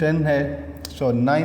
9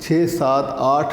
6, 7, 8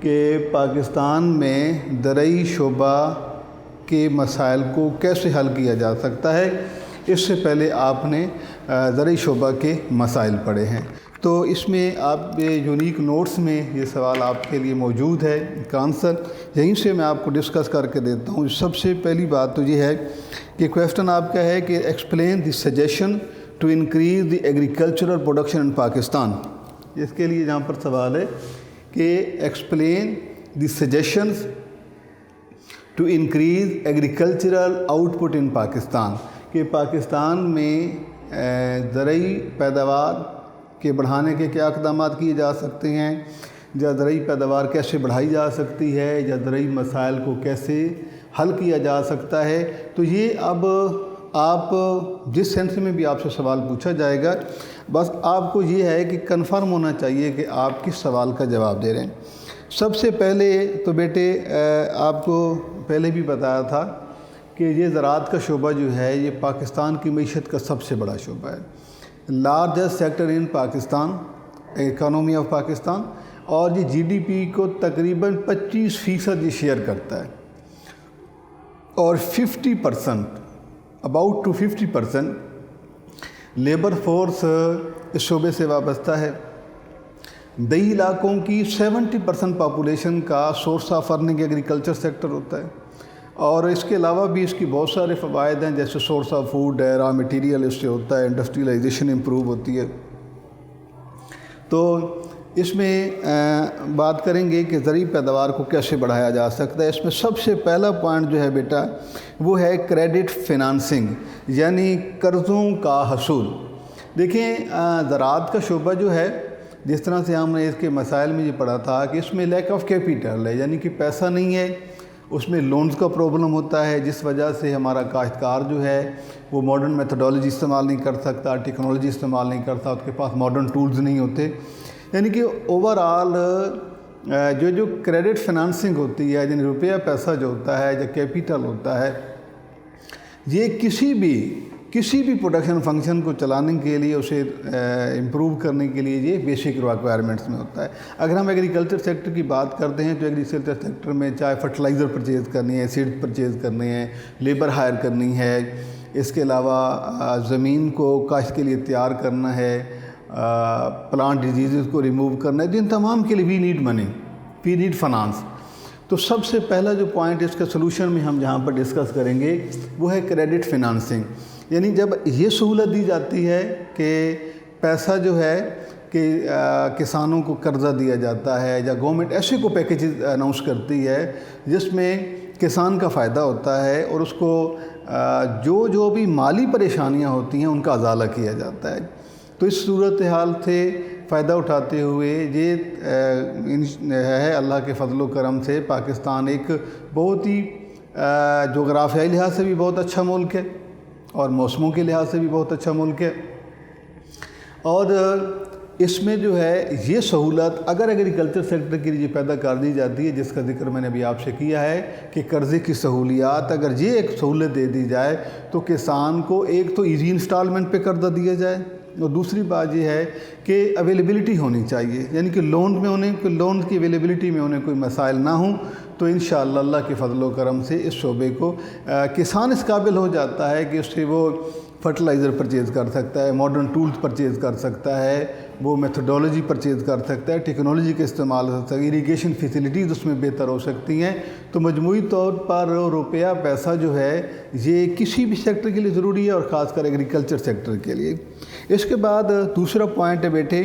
کہ پاکستان میں زرعی شعبہ کے مسائل کو کیسے حل کیا جا سکتا ہے، اس سے پہلے آپ نے زرعی شعبہ کے مسائل پڑھے ہیں۔ تو اس میں آپ یونیک نوٹس میں یہ سوال آپ کے لیے موجود ہے کا آنسر یہیں سے میں آپ کو ڈسکس کر کے دیتا ہوں۔ سب سے پہلی بات تو یہ ہے کہ کویسچن آپ کا ہے کہ explain the suggestion to increase the agricultural production in Pakistan. اس کے لیے جہاں پر سوال ہے کہ explain the suggestions to increase agricultural output in Pakistan, کہ پاکستان میں زرعی پیداوار کے بڑھانے کے کیا اقدامات کیے جا سکتے ہیں، یا زرعی پیداوار کیسے بڑھائی جا سکتی ہے، یا زرعی مسائل کو کیسے حل کیا جا سکتا ہے۔ تو یہ اب آپ جس سینس میں بھی آپ سے سوال پوچھا جائے گا، بس آپ کو یہ ہے کہ کنفرم ہونا چاہیے کہ آپ کس سوال کا جواب دے رہے ہیں۔ سب سے پہلے تو بیٹے آپ کو پہلے بھی بتایا تھا کہ یہ زراعت کا شعبہ جو ہے یہ پاکستان کی معیشت کا سب سے بڑا شعبہ ہے، largest sector in Pakistan, economy of Pakistan, اور یہ جی ڈی پی کو تقریباً 25% یہ شیئر کرتا ہے، اور 50% اباؤٹ ٹو 50% لیبر فورس اس شعبے سے وابستہ ہے۔ دیہی علاقوں کی 70% پاپولیشن کا source of earning agriculture sector ہوتا ہے، اور اس کے علاوہ بھی اس کی بہت سارے فوائد ہیں، جیسے سورس آف فوڈ ہے، را مٹیریل اس سے ہوتا ہے، انڈسٹریلائزیشن امپروو ہوتی ہے۔ تو اس میں بات کریں گے کہ زرعی پیداوار کو کیسے بڑھایا جا سکتا ہے۔ اس میں سب سے پہلا پوائنٹ جو ہے بیٹا وہ ہے کریڈٹ فنانسنگ، یعنی قرضوں کا حصول۔ دیکھیں زراعت کا شعبہ جو ہے، جس طرح سے ہم نے اس کے مسائل میں یہ پڑھا تھا کہ اس میں لیک آف کیپیٹل ہے، یعنی کہ پیسہ نہیں ہے، اس میں لونز کا پرابلم ہوتا ہے، جس وجہ سے ہمارا کاشتکار جو ہے وہ ماڈرن میتھڈولوجی استعمال نہیں کر سکتا، ٹیکنالوجی استعمال نہیں کرتا، اس کے پاس ماڈرن ٹولز نہیں ہوتے۔ یعنی کہ اوورآل جو کریڈٹ فنانسنگ ہوتی ہے، یعنی روپیہ پیسہ جو ہوتا ہے، جو کیپیٹل ہوتا ہے، یہ کسی بھی پروڈکشن فنکشن کو چلانے کے لیے، اسے امپروو کرنے کے لیے یہ بیسک ریکوائرمنٹس میں ہوتا ہے۔ اگر ہم ایگریکلچر سیکٹر کی بات کرتے ہیں تو ایگریکلچر سیکٹر میں چاہے فرٹیلائزر پرچیز کرنی ہے، سیڈ پرچیز کرنے ہیں، لیبر ہائر کرنی ہے، اس کے علاوہ زمین کو کاشت کے لیے تیار کرنا ہے، پلانٹ ڈیزیزز کو ریموو کرنا ہے، جن تمام کے لیے we need money, we need finance. تو سب سے پہلا جو پوائنٹ اس کا سلوشن میں ہم جہاں پر ڈسکس کریں گے وہ ہے کریڈٹ فنانسنگ، یعنی جب یہ سہولت دی جاتی ہے کہ پیسہ جو ہے کہ کسانوں کو قرضہ دیا جاتا ہے، یا گورنمنٹ ایسے کو پیکیجز اناؤنس کرتی ہے جس میں کسان کا فائدہ ہوتا ہے، اور اس کو جو بھی مالی پریشانیاں ہوتی ہیں ان کا ازالہ کیا جاتا ہے۔ تو اس صورتحال سے فائدہ اٹھاتے ہوئے یہ ہے اللہ کے فضل و کرم سے پاکستان ایک بہت ہی جغرافیائی لحاظ سے بھی بہت اچھا ملک ہے، اور موسموں کے لحاظ سے بھی بہت اچھا ملک ہے، اور اس میں جو ہے یہ سہولت اگر ایگریکلچر سیکٹر کے لیے پیدا کر دی جاتی ہے، جس کا ذکر میں نے ابھی آپ سے کیا ہے کہ قرضے کی سہولیات، اگر یہ ایک سہولت دے دی جائے تو کسان کو ایک تو ایزی انسٹالمنٹ پہ قرضہ دیا جائے، اور دوسری بات یہ ہے کہ اویلیبلٹی ہونی چاہیے، یعنی کہ لون کی اویلیبلٹی میں انہیں کوئی مسائل نہ ہوں، تو انشاءاللہ اللہ کے فضل و کرم سے اس شعبے کو کسان اس قابل ہو جاتا ہے کہ اس سے وہ فرٹیلائزر پرچیز کر سکتا ہے، ماڈرن ٹولز پرچیز کر سکتا ہے، وہ میتھڈولوجی پرچیز کر سکتا ہے، ٹیکنالوجی کا استعمال ہو سکتا ہے، اریگیشن فیسلٹیز اس میں بہتر ہو سکتی ہیں۔ تو مجموعی طور پر روپیہ پیسہ جو ہے یہ کسی بھی سیکٹر کے لیے ضروری ہے، اور خاص کر ایگریکلچر سیکٹر کے لیے۔ اس کے بعد دوسرا پوائنٹ ہے بیٹے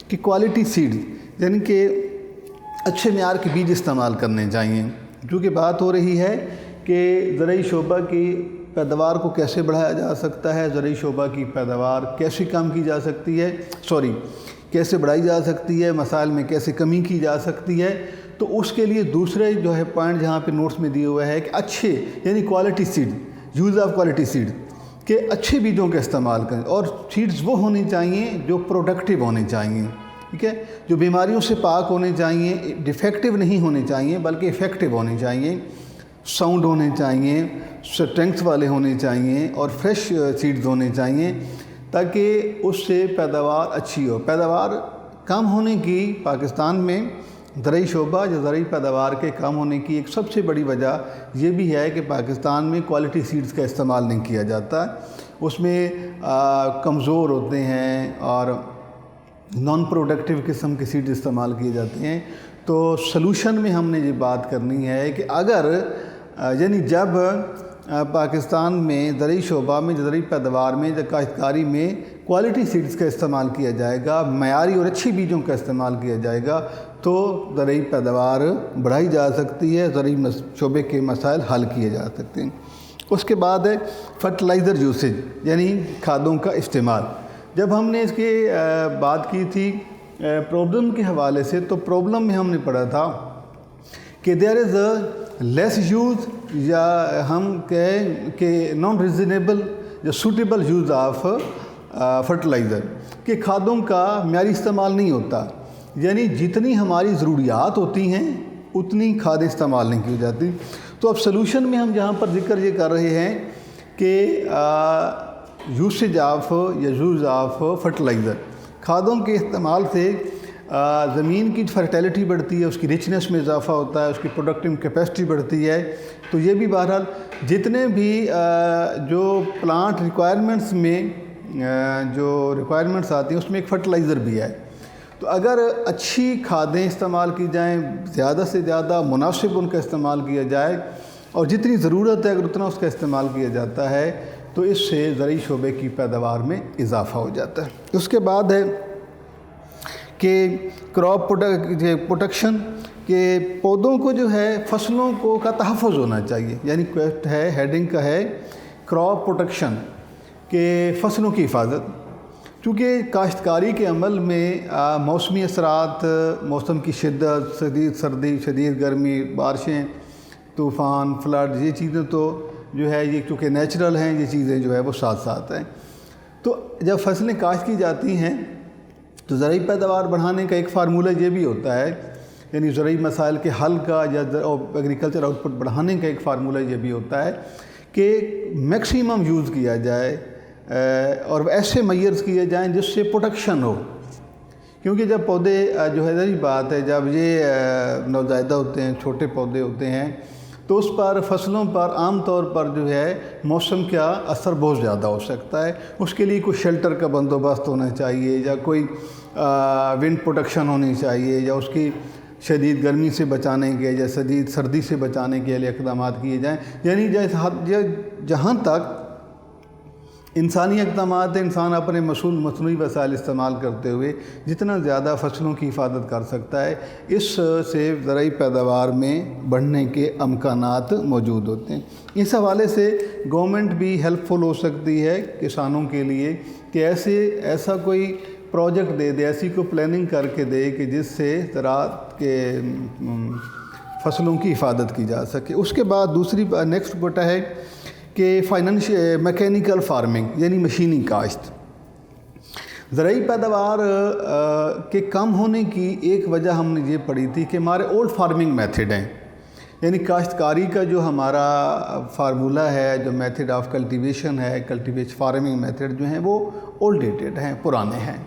کہ کوالٹی سیڈ، یعنی کہ اچھے معیار کے بیج استعمال کرنے چاہیے، کیونکہ بات ہو رہی ہے کہ زرعی شعبہ کی پیداوار کو کیسے بڑھایا جا سکتا ہے، زرعی شعبہ کی پیداوار کیسے کم کی جا سکتی ہے، کیسے بڑھائی جا سکتی ہے، مسائل میں کیسے کمی کی جا سکتی ہے۔ تو اس کے لیے دوسرے جو ہے پوائنٹ جہاں پہ نوٹس میں دیے ہوئے ہے کہ اچھے یعنی quality seed, use of quality seed, کہ اچھے بیجوں کا استعمال کریں، اور سیڈز وہ ہونی چاہیے جو پروڈکٹیو ہونے چاہیے، ٹھیک ہے، جو بیماریوں سے پاک ہونے چاہیے، ڈیفیکٹیو نہیں ہونے چاہیے بلکہ افیکٹیو ہونے چاہیے، ساؤنڈ ہونے چاہیے، اسٹرینگتھ والے ہونے چاہیے، اور فریش سیڈز ہونے چاہیے، تاکہ اس سے پیداوار اچھی ہو۔ پیداوار کم ہونے کی پاکستان میں زرعی شعبہ یا زرعی پیداوار کے کم ہونے کی ایک سب سے بڑی وجہ یہ بھی ہے کہ پاکستان میں کوالٹی سیڈز کا استعمال نہیں کیا جاتا. اس میں کمزور ہوتے ہیں اور نان پروڈکٹیو قسم کے سیڈز استعمال کیے جاتے ہیں. تو سلوشن میں ہم نے یہ بات کرنی ہے کہ اگر یعنی جب پاکستان میں زرعی شعبہ میں زرعی پیداوار میں یا کاشتکاری میں کوالٹی سیڈز کا استعمال کیا جائے گا، معیاری اور اچھی بیجوں کا استعمال کیا جائے گا، تو زرعی پیداوار بڑھائی جا سکتی ہے، زرعی شعبے کے مسائل حل کیے جا سکتے ہیں. اس کے بعد ہے فرٹیلائزر یوسیج یعنی کھادوں کا استعمال. جب ہم نے اس کی بات کی تھی پرابلم کے حوالے سے، تو پرابلم میں ہم نے پڑھا تھا کہ دیر از اے لیس یوز یا ہم کہیں کہ نان ریزنیبل یا سوٹیبل یوز آف فرٹیلائزر، کہ کھادوں کا معیاری استعمال نہیں ہوتا. یعنی جتنی ہماری ضروریات ہوتی ہیں اتنی کھادیں استعمال نہیں کی جاتی. تو اب سلوشن میں ہم جہاں پر ذکر یہ کر رہے ہیں کہ یوسیج آف یا یوز آف فرٹیلائزر، کھادوں کے استعمال سے زمین کی فرٹیلٹی بڑھتی ہے، اس کی رچنس میں اضافہ ہوتا ہے، اس کی پروڈکٹیو کیپیسٹی بڑھتی ہے. تو یہ بھی بہرحال جتنے بھی جو پلانٹ ریکوائرمنٹس میں جو ریکوائرمنٹس آتی ہیں اس میں ایک فرٹیلائزر بھی ہے. تو اگر اچھی کھادیں استعمال کی جائیں، زیادہ سے زیادہ مناسب ان کا استعمال کیا جائے اور جتنی ضرورت ہے اگر اتنا اس کا استعمال کیا جاتا ہے تو اس سے زرعی شعبے کی پیداوار میں اضافہ ہو جاتا ہے. اس کے بعد ہے کہ کراپ پروٹیکشن، کہ پودوں کو جو ہے فصلوں کو کا تحفظ ہونا چاہیے. یعنی کویسٹ ہے ہیڈنگ کا ہے کراپ پروٹیکشن، کہ فصلوں کی حفاظت. چونکہ کاشتکاری کے عمل میں موسمی اثرات، موسم کی شدت، شدید سردی، شدید گرمی، بارشیں، طوفان، فلڈ، یہ چیزیں تو جو ہے یہ چونکہ نیچرل ہیں، یہ چیزیں جو ہے وہ ساتھ ساتھ ہیں. تو جب فصلیں کاشت کی جاتی ہیں تو زرعی پیداوار بڑھانے کا ایک فارمولہ یہ بھی ہوتا ہے، یعنی زرعی مسائل کے حل کا یا ایگریکلچر آؤٹ پٹ بڑھانے کا ایک فارمولہ یہ بھی ہوتا ہے کہ میکسیمم یوز کیا جائے اور ایسے میئرز کیے جائیں جس سے پروٹیکشن ہو. کیونکہ جب پودے جو ہے ذہنی بات ہے، جب یہ نوزائیدہ ہوتے ہیں، چھوٹے پودے ہوتے ہیں، تو اس پر فصلوں پر عام طور پر جو ہے موسم کا اثر بہت زیادہ ہو سکتا ہے. اس کے لیے کوئی شیلٹر کا بندوبست ہونا چاہیے، یا کوئی ونڈ پروٹیکشن ہونی چاہیے، یا اس کی شدید گرمی سے بچانے کے یا شدید سردی سے بچانے کے لیے اقدامات کیے جائیں. یعنی جہاں تک انسانی اقدامات ہیں، انسان اپنے مصنوعی وسائل استعمال کرتے ہوئے جتنا زیادہ فصلوں کی حفاظت کر سکتا ہے، اس سے زرعی پیداوار میں بڑھنے کے امکانات موجود ہوتے ہیں. اس حوالے سے گورنمنٹ بھی ہیلپ فل ہو سکتی ہے کسانوں کے لیے کہ ایسا کوئی پروجیکٹ دے دے، ایسی کوئی پلاننگ کر کے دے کہ جس سے زراعت کے فصلوں کی حفاظت کی جا سکے. اس کے بعد دوسری نیکسٹ بٹا ہے کہ میکینیکل فارمنگ یعنی مشینی کاشت. زرعی پیداوار کے کم ہونے کی ایک وجہ ہم نے یہ پڑھی تھی کہ ہمارے اولڈ فارمنگ میتھڈ ہیں، یعنی کاشتکاری کا جو ہمارا فارمولہ ہے، جو میتھڈ آف کلٹیویشن ہے، کلٹیویشن فارمنگ میتھڈ جو ہیں وہ اولڈ ڈیٹڈ ہیں، پرانے ہیں.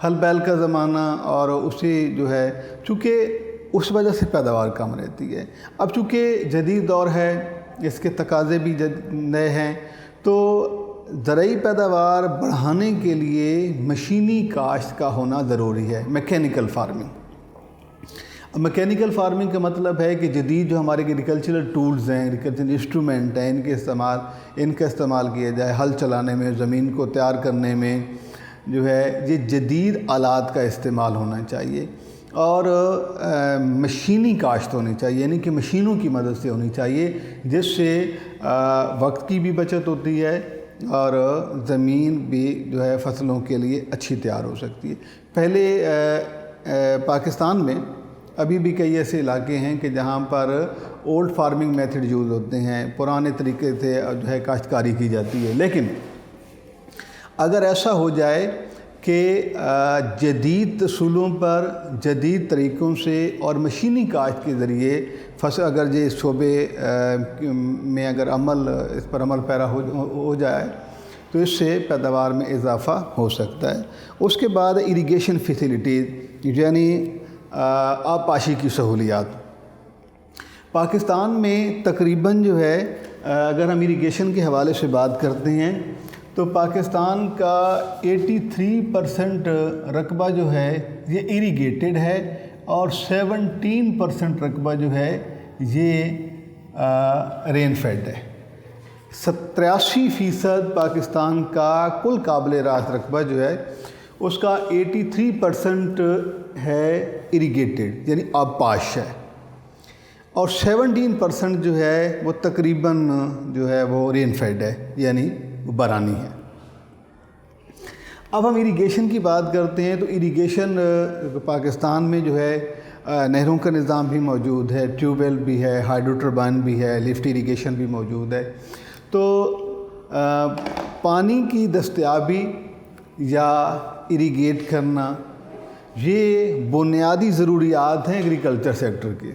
ہل بیل کا زمانہ اور اسی جو ہے چونکہ اس وجہ سے پیداوار کم رہتی ہے. اب چونکہ جدید دور ہے، اس کے تقاضے بھی نئے ہیں، تو زرعی پیداوار بڑھانے کے لیے مشینی کاشت کا ہونا ضروری ہے، میکینیکل فارمنگ. میکینیکل فارمنگ کا مطلب ہے کہ جدید جو ہمارے ایگریکلچرل ٹولز ہیں، ایگریکلچرل انسٹرومنٹ ہیں، ان کا استعمال کیا جائے ہل چلانے میں، زمین کو تیار کرنے میں، جو ہے یہ جدید آلات کا استعمال ہونا چاہیے. اور مشینی کاشت ہونی چاہیے، یعنی کہ مشینوں کی مدد سے ہونی چاہیے، جس سے وقت کی بھی بچت ہوتی ہے اور زمین بھی جو ہے فصلوں کے لیے اچھی تیار ہو سکتی ہے. پہلے پاکستان میں ابھی بھی کئی ایسے علاقے ہیں کہ جہاں پر اولڈ فارمنگ میتھڈ یوز ہوتے ہیں، پرانے طریقے سے جو ہے کاشتکاری کی جاتی ہے. لیکن اگر ایسا ہو جائے کہ جدید اصولوں پر، جدید طریقوں سے اور مشینی کاشت کے ذریعے اگر یہ شعبے میں اگر اس پر عمل پیرا ہو جائے تو اس سے پیداوار میں اضافہ ہو سکتا ہے. اس کے بعد اریگیشن فیسیلیٹیز، یعنی آبپاشی کی سہولیات۔ پاکستان میں تقریباً جو ہے اگر ہم اریگیشن کے حوالے سے بات کرتے ہیں تو پاکستان کا 83% رقبہ جو ہے یہ اریگیٹڈ ہے اور 17% رقبہ جو ہے یہ رین فیڈ ہے۔ 83% پاکستان کا کل قابل راحت رقبہ جو ہے اس کا 83% ہے اریگیٹڈ یعنی آبپاش ہے، اور 17% جو ہے وہ تقریباً جو ہے وہ رین فیڈ ہے یعنی بارانی ہے۔ اب ہم اریگیشن کی بات کرتے ہیں تو اریگیشن پاکستان میں جو ہے نہروں کا نظام بھی موجود ہے، ٹیوب ویل بھی ہے، ہائیڈرو ٹربائن بھی ہے، لفٹ اریگیشن بھی موجود ہے۔ تو پانی کی دستیابی یا اریگیٹ کرنا یہ بنیادی ضروریات ہیں ایگریکلچر سیکٹر کی،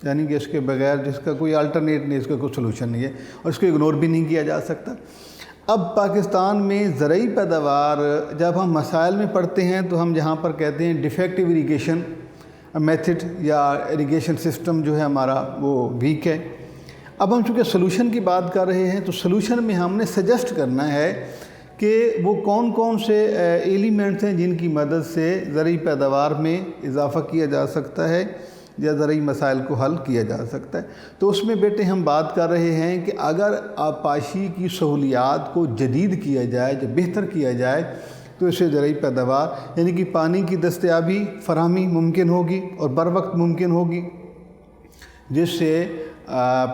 یعنی کہ اس کے بغیر جس کا کوئی الٹرنیٹ نہیں، اس کا کوئی سلوشن نہیں ہے اور اس کو اگنور بھی نہیں کیا جا سکتا۔ اب پاکستان میں زرعی پیداوار جب ہم مسائل میں پڑھتے ہیں تو ہم جہاں پر کہتے ہیں ڈیفیکٹیو اریگیشن میتھڈ یا اریگیشن سسٹم جو ہے ہمارا وہ ویک ہے۔ اب ہم چونکہ سلوشن کی بات کر رہے ہیں تو سلوشن میں ہم نے سجیسٹ کرنا ہے کہ وہ کون کون سے ایلیمنٹس ہیں جن کی مدد سے زرعی پیداوار میں اضافہ کیا جا سکتا ہے یا زرعی مسائل کو حل کیا جا سکتا ہے۔ تو اس میں بیٹے ہم بات کر رہے ہیں کہ اگر آبپاشی کی سہولیات کو جدید کیا جائے یا بہتر کیا جائے تو اس سے زرعی پیداوار یعنی کہ پانی کی دستیابی فراہمی ممکن ہوگی اور بر وقت ممکن ہوگی، جس سے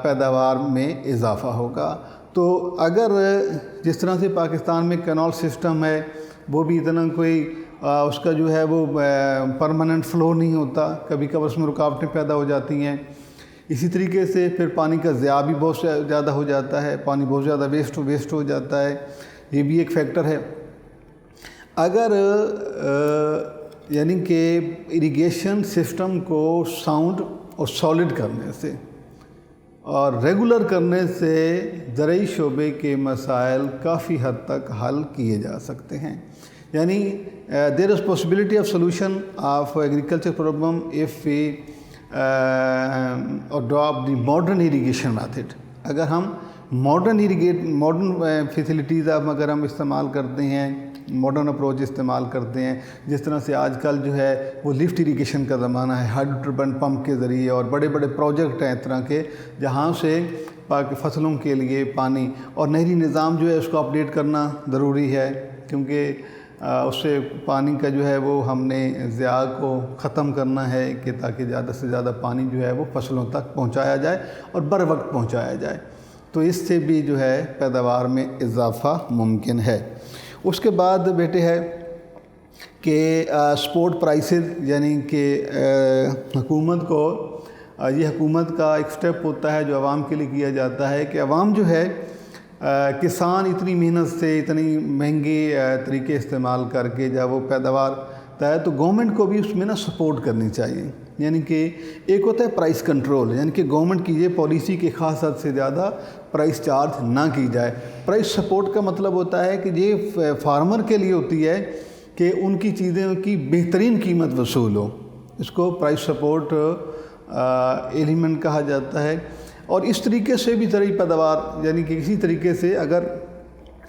پیداوار میں اضافہ ہوگا۔ تو اگر جس طرح سے پاکستان میں کینال سسٹم ہے وہ بھی اتنا کوئی اس کا جو ہے وہ پرماننٹ فلو نہیں ہوتا، کبھی کبھی اس میں رکاوٹیں پیدا ہو جاتی ہیں۔ اسی طریقے سے پھر پانی کا ضیاع بھی بہت زیادہ ہو جاتا ہے، پانی بہت زیادہ ویسٹ ہو جاتا ہے، یہ بھی ایک فیکٹر ہے۔ اگر یعنی کہ اریگیشن سسٹم کو ساؤنڈ اور سالڈ کرنے سے اور ریگولر کرنے سے زرعی شعبے کے مسائل کافی حد تک حل کیے جا سکتے ہیں، یعنی there is possibility of solution of agriculture problem if we adopt the modern irrigation method۔ اگر ہم ماڈرن فیسلٹیز اگر ہم استعمال کرتے ہیں، ماڈرن اپروچ استعمال کرتے ہیں، جس طرح سے آج کل جو ہے وہ لفٹ اریگیشن کا زمانہ ہے، ہائیڈرو ٹربائن پمپ کے ذریعے اور بڑے بڑے پروجیکٹ ہیں اس طرح کے جہاں سے فصلوں کے لیے پانی اور نہری نظام جو ہے اس کو اپڈیٹ کرنا ضروری ہے، کیونکہ اس سے پانی کا جو ہے وہ ہم نے ضیاع کو ختم کرنا ہے کہ تاکہ زیادہ سے زیادہ پانی جو ہے وہ فصلوں تک پہنچایا جائے اور بر وقت پہنچایا جائے، تو اس سے بھی جو ہے پیداوار میں اضافہ ممکن ہے۔ اس کے بعد بیٹے ہے کہ سپورٹ پرائسز، یعنی کہ حکومت کو یہ حکومت کا ایک سٹیپ ہوتا ہے جو عوام کے لیے کیا جاتا ہے کہ عوام جو ہے کسان اتنی محنت سے اتنی مہنگے طریقے استعمال کر کے جب وہ پیداوار ہے تو گورنمنٹ کو بھی اس میں سپورٹ کرنی چاہیے، یعنی کہ ایک ہوتا ہے پرائس کنٹرول، یعنی کہ گورنمنٹ کی یہ پالیسی کے خاص حد سے زیادہ پرائس چارج نہ کی جائے۔ پرائس سپورٹ کا مطلب ہوتا ہے کہ یہ فارمر کے لیے ہوتی ہے کہ ان کی چیزیں کی بہترین قیمت وصول ہو، اس کو پرائس سپورٹ ایلیمنٹ کہا جاتا ہے۔ اور اس طریقے سے بھی زرعی پیداوار یعنی کہ اسی طریقے سے اگر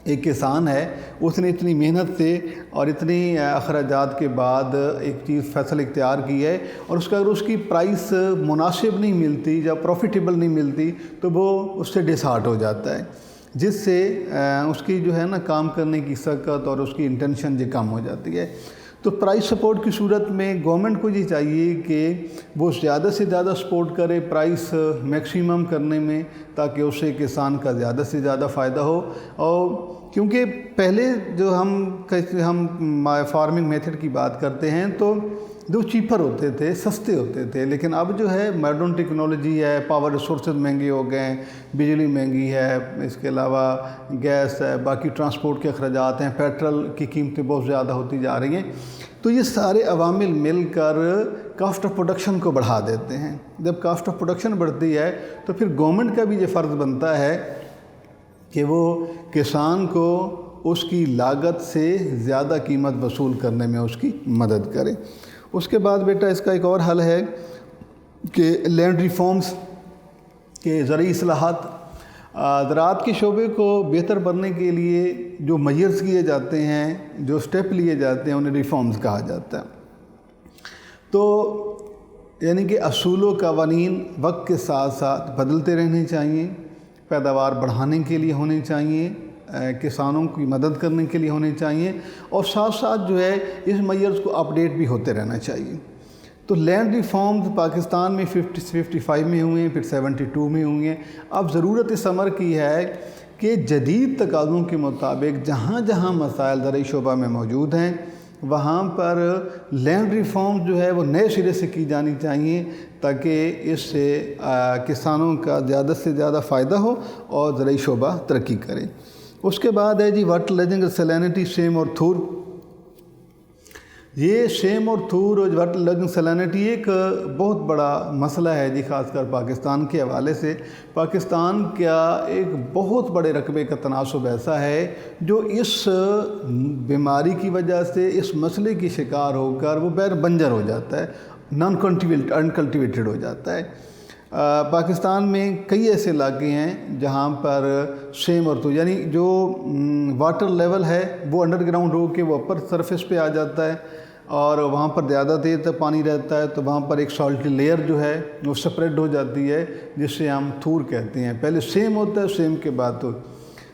ایک کسان ہے اس نے اتنی محنت سے اور اتنی اخراجات کے بعد ایک چیز فصل اختیار کی ہے اور اس کا اگر اس کی پرائس مناسب نہیں ملتی یا پروفیٹیبل نہیں ملتی تو وہ اس سے ڈسہارٹ ہو جاتا ہے، جس سے اس کی جو ہے کام کرنے کی سکت اور اس کی انٹینشن جو کم ہو جاتی ہے۔ تو پرائس سپورٹ کی صورت میں گورنمنٹ کو یہ چاہیے کہ وہ زیادہ سے زیادہ سپورٹ کرے پرائس میکسیمم کرنے میں، تاکہ اس سے کسان کا زیادہ سے زیادہ فائدہ ہو۔ اور کیونکہ پہلے جو ہم فارمنگ میتھڈ کی بات کرتے ہیں تو جو چیپر ہوتے تھے، سستے ہوتے تھے، لیکن اب جو ہے ماڈرن ٹیکنالوجی ہے، پاور ریسورسز مہنگے ہو گئے ہیں، بجلی مہنگی ہے، اس کے علاوہ گیس ہے، باقی ٹرانسپورٹ کے اخراجات ہیں، پیٹرول کی قیمتیں بہت زیادہ ہوتی جا رہی ہیں، تو یہ سارے عوامل مل کر کاسٹ آف پروڈکشن کو بڑھا دیتے ہیں۔ جب کاسٹ آف پروڈکشن بڑھتی ہے تو پھر گورنمنٹ کا بھی یہ فرض بنتا ہے کہ وہ کسان کو اس کی لاگت سے زیادہ قیمت وصول کرنے میں اس کی مدد کرے۔ اس کے بعد بیٹا اس کا ایک اور حل ہے کہ لینڈ ریفارمز کے زرعی اصلاحات، زراعت کے شعبے کو بہتر بننے کے لیے جو میئرز کیے جاتے ہیں، جو سٹیپ لیے جاتے ہیں، انہیں ریفارمز کہا جاتا ہے۔ تو یعنی کہ اصول و قوانین وقت کے ساتھ ساتھ بدلتے رہنے چاہیے، پیداوار بڑھانے کے لیے ہونے چاہیے، کسانوں کی مدد کرنے کے لیے ہونے چاہیے، اور ساتھ ساتھ جو ہے اس میئرز کو اپڈیٹ بھی ہوتے رہنا چاہیے۔ تو لینڈ ریفارمز پاکستان میں 55 میں ہوئے ہیں، پھر 72 میں ہوئے ہیں۔ اب ضرورت اس امر کی ہے کہ جدید تقاضوں کے مطابق جہاں جہاں مسائل زرعی شعبہ میں موجود ہیں وہاں پر لینڈ ریفارم جو ہے وہ نئے سرے سے کی جانی چاہیے، تاکہ اس سے کسانوں کا زیادہ سے زیادہ فائدہ ہو اور زرعی شعبہ ترقی کرے۔ اس کے بعد ہے جی واٹر لیجنگ سیلینٹی، سیم اور تھور۔ یہ سیم اور تھور اور واٹر لیجنگ سیلینٹی ایک بہت بڑا مسئلہ ہے جی، خاص کر پاکستان کے حوالے سے۔ پاکستان کا ایک بہت بڑے رقبے کا تناسب ایسا ہے جو اس بیماری کی وجہ سے، اس مسئلے کی شکار ہو کر وہ بنجر ہو جاتا ہے، انکلٹیویٹڈ ہو جاتا ہے۔ پاکستان میں کئی ایسے علاقے ہیں جہاں پر سیم اور تھور یعنی جو واٹر لیول ہے وہ انڈر گراؤنڈ ہو کے وہ اپر سرفیس پہ آ جاتا ہے، اور وہاں پر زیادہ دیر تک پانی رہتا ہے، تو وہاں پر ایک سالٹی لیئر جو ہے وہ سپریڈ ہو جاتی ہے، جس سے ہم تھور کہتے ہیں۔ پہلے سیم ہوتا ہے، سیم کے بعد تھور۔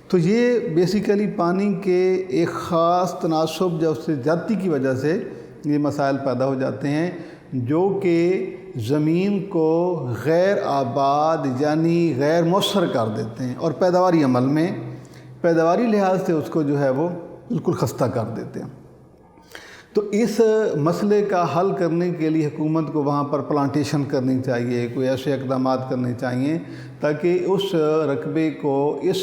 تو یہ بیسیکلی پانی کے ایک خاص تناسب جب سے زیادتی کی وجہ سے یہ مسائل پیدا ہو جاتے ہیں، جو کہ زمین کو غیر آباد یعنی غیر مؤثر کر دیتے ہیں، اور پیداواری عمل میں پیداواری لحاظ سے اس کو جو ہے وہ بالکل خستہ کر دیتے ہیں۔ تو اس مسئلے کا حل کرنے کے لیے حکومت کو وہاں پر پلانٹیشن کرنی چاہیے، کوئی ایسے اقدامات کرنے چاہیے تاکہ اس رقبے کو اس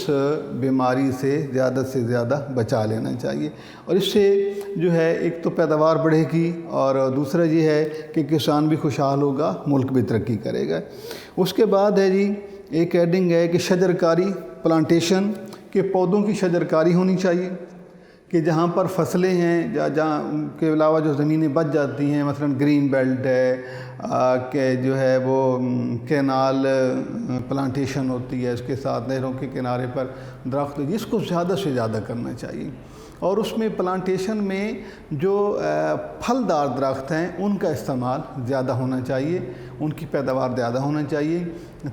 بیماری سے زیادہ بچا لینا چاہیے، اور اس سے جو ہے ایک تو پیداوار بڑھے گی، اور دوسرا یہ ہے کہ کسان بھی خوشحال ہوگا، ملک بھی ترقی کرے گا۔ اس کے بعد ہے جی ایک ایڈنگ ہے کہ شجرکاری، پلانٹیشن کے پودوں کی شجرکاری ہونی چاہیے، کہ جہاں پر فصلیں ہیں جہاں کے علاوہ جو زمینیں بچ جاتی ہیں، مثلا گرین بیلٹ ہے کہ جو ہے وہ کینال پلانٹیشن ہوتی ہے، اس کے ساتھ نہروں کے کنارے پر درخت، جس کو زیادہ سے زیادہ کرنا چاہیے۔ اور اس میں پلانٹیشن میں جو پھلدار درخت ہیں ان کا استعمال زیادہ ہونا چاہیے، ان کی پیداوار زیادہ ہونا چاہیے،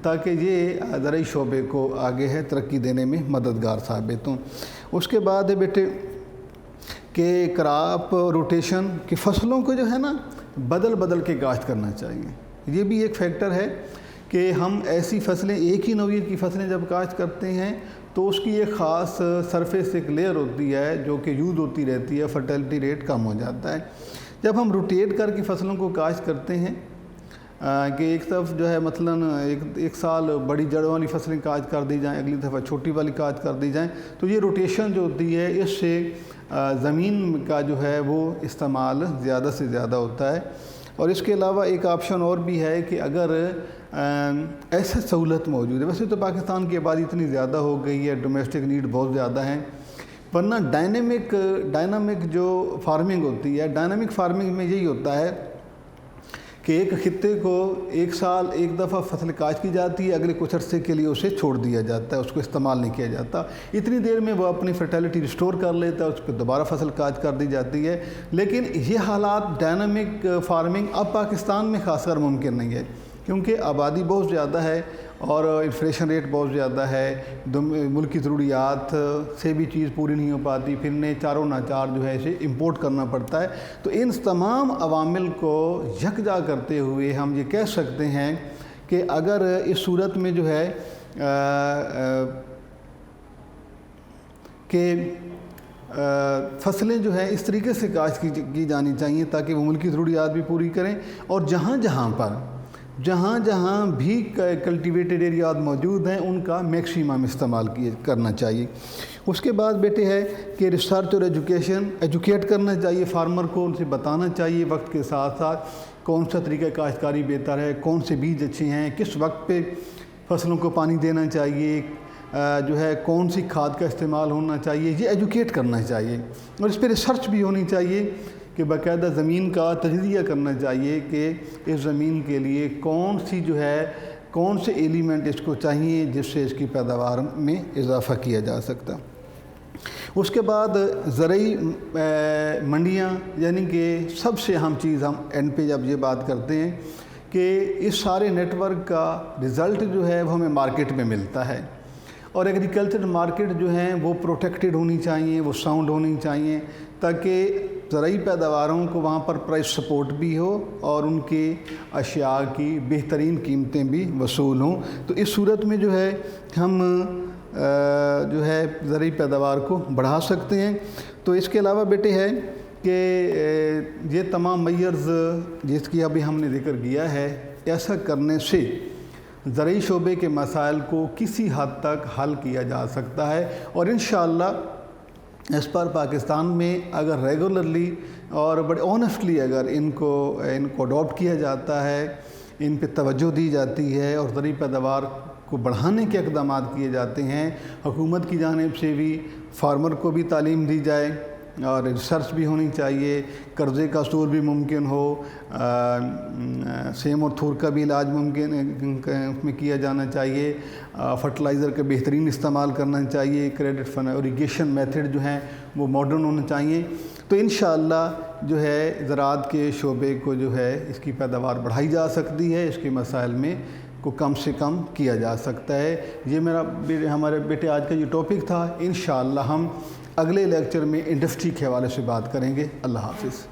تاکہ یہ زرعی شعبے کو آگے ہے ترقی دینے میں مددگار ثابت ہوں۔ اس کے بعد ہے بیٹے کہ کراپ روٹیشن، کہ فصلوں کو جو ہے نا بدل کے کاشت کرنا چاہیے۔ یہ بھی ایک فیکٹر ہے کہ ہم ایسی فصلیں، ایک ہی نوعیت کی فصلیں جب کاشت کرتے ہیں تو اس کی ایک خاص سرفیس ایک لیئر ہوتی ہے جو کہ یوز ہوتی رہتی ہے، فرٹیلٹی ریٹ کم ہو جاتا ہے۔ جب ہم روٹیٹ کر کے فصلوں کو کاشت کرتے ہیں کہ ایک طرف جو ہے مثلاً ایک سال بڑی جڑ والی فصلیں کاشت کر دی جائیں، اگلی دفعہ چھوٹی والی کاشت کر دی جائیں، تو یہ روٹیشن جو ہوتی ہے اس سے زمین کا جو ہے وہ استعمال زیادہ سے زیادہ ہوتا ہے۔ اور اس کے علاوہ ایک آپشن اور بھی ہے کہ اگر ایسا سہولت موجود ہے، ویسے تو پاکستان کی آبادی اتنی زیادہ ہو گئی ہے، ڈومیسٹک نیڈ بہت زیادہ ہیں، ورنہ ڈائنامک جو فارمنگ ہوتی ہے، ڈائنامک فارمنگ میں یہی ہوتا ہے کہ ایک خطے کو ایک سال ایک دفعہ فصل کاشت کی جاتی ہے، اگلے کچھ عرصے کے لیے اسے چھوڑ دیا جاتا ہے، اس کو استعمال نہیں کیا جاتا، اتنی دیر میں وہ اپنی فرٹیلٹی ریسٹور کر لیتا ہے، اس پہ دوبارہ فصل کاشت کر دی جاتی ہے۔ لیکن یہ حالات ڈائنامک فارمنگ اب پاکستان میں خاص کر ممکن نہیں ہے، کیونکہ آبادی بہت زیادہ ہے اور انفلیشن ریٹ بہت زیادہ ہے، ملکی ضروریات سے بھی چیز پوری نہیں ہو پاتی، پھر نے چاروں ناچار جو ہے اسے امپورٹ کرنا پڑتا ہے۔ تو ان تمام عوامل کو یکجا کرتے ہوئے ہم یہ کہہ سکتے ہیں کہ اگر اس صورت میں جو ہے کہ فصلیں جو ہے اس طریقے سے کاشت کی جانی چاہیے تاکہ وہ ملکی ضروریات بھی پوری کریں، اور جہاں جہاں بھی کلٹیویٹڈ ایریاز موجود ہیں ان کا میکسیمم استعمال کرنا چاہیے۔ اس کے بعد بیٹے ہے کہ ریسرچ اور ایجوکیٹ کرنا چاہیے فارمر کو، ان سے بتانا چاہیے وقت کے ساتھ ساتھ کون سا طریقہ کاشتکاری بہتر ہے، کون سے بیج اچھے ہیں، کس وقت پہ فصلوں کو پانی دینا چاہیے، جو ہے کون سی کھاد کا استعمال ہونا چاہیے، یہ ایجوکیٹ کرنا چاہیے، اور اس پہ ریسرچ بھی ہونی چاہیے کہ باقاعدہ زمین کا تجزیہ کرنا چاہیے کہ اس زمین کے لیے کون سے ایلیمنٹ اس کو چاہیے جس سے اس کی پیداوار میں اضافہ کیا جا سکتا۔ اس کے بعد زرعی منڈیاں، یعنی کہ سب سے اہم چیز ہم اینڈ پہ جب یہ بات کرتے ہیں کہ اس سارے نیٹ ورک کا رزلٹ جو ہے وہ ہمیں مارکیٹ میں ملتا ہے، اور ایگریکلچر مارکیٹ جو ہیں وہ پروٹیکٹڈ ہونی چاہیے، وہ ساؤنڈ ہونی چاہیے، تاکہ زرعی پیداواروں کو وہاں پر پرائس سپورٹ بھی ہو اور ان کے اشیاء کی بہترین قیمتیں بھی وصول ہوں۔ تو اس صورت میں جو ہے ہم جو ہے زرعی پیداوار کو بڑھا سکتے ہیں۔ تو اس کے علاوہ بیٹے ہے کہ یہ تمام میئرز جس کی ابھی ہم نے ذکر کیا ہے، ایسا کرنے سے زرعی شعبے کے مسائل کو کسی حد تک حل کیا جا سکتا ہے، اور انشاءاللہ اس پر پاکستان میں اگر ریگولرلی اور بڑے آنیسٹلی اگر ان کو اڈاپٹ کیا جاتا ہے، ان پہ توجہ دی جاتی ہے اور زرعی پیداوار کو بڑھانے کے اقدامات کیے جاتے ہیں، حکومت کی جانب سے بھی فارمر کو بھی تعلیم دی جائے اور ریسرچ بھی ہونی چاہیے، قرضے کا اصول بھی ممکن ہو، سیم اور تھور کا بھی علاج ممکن اس میں کیا جانا چاہیے، فرٹیلائزر کا بہترین استعمال کرنا چاہیے، کریڈٹ فن اریگیشن میتھڈ جو ہیں وہ ماڈرن ہونا چاہیے، تو انشاءاللہ جو ہے زراعت کے شعبے کو جو ہے اس کی پیداوار بڑھائی جا سکتی ہے، اس کے مسائل میں کو کم سے کم کیا جا سکتا ہے۔ یہ ہمارے بیٹے آج کا یہ ٹاپک تھا۔ انشاءاللہ ہم اگلے لیکچر میں انڈسٹری کے حوالے سے بات کریں گے۔ اللہ حافظ۔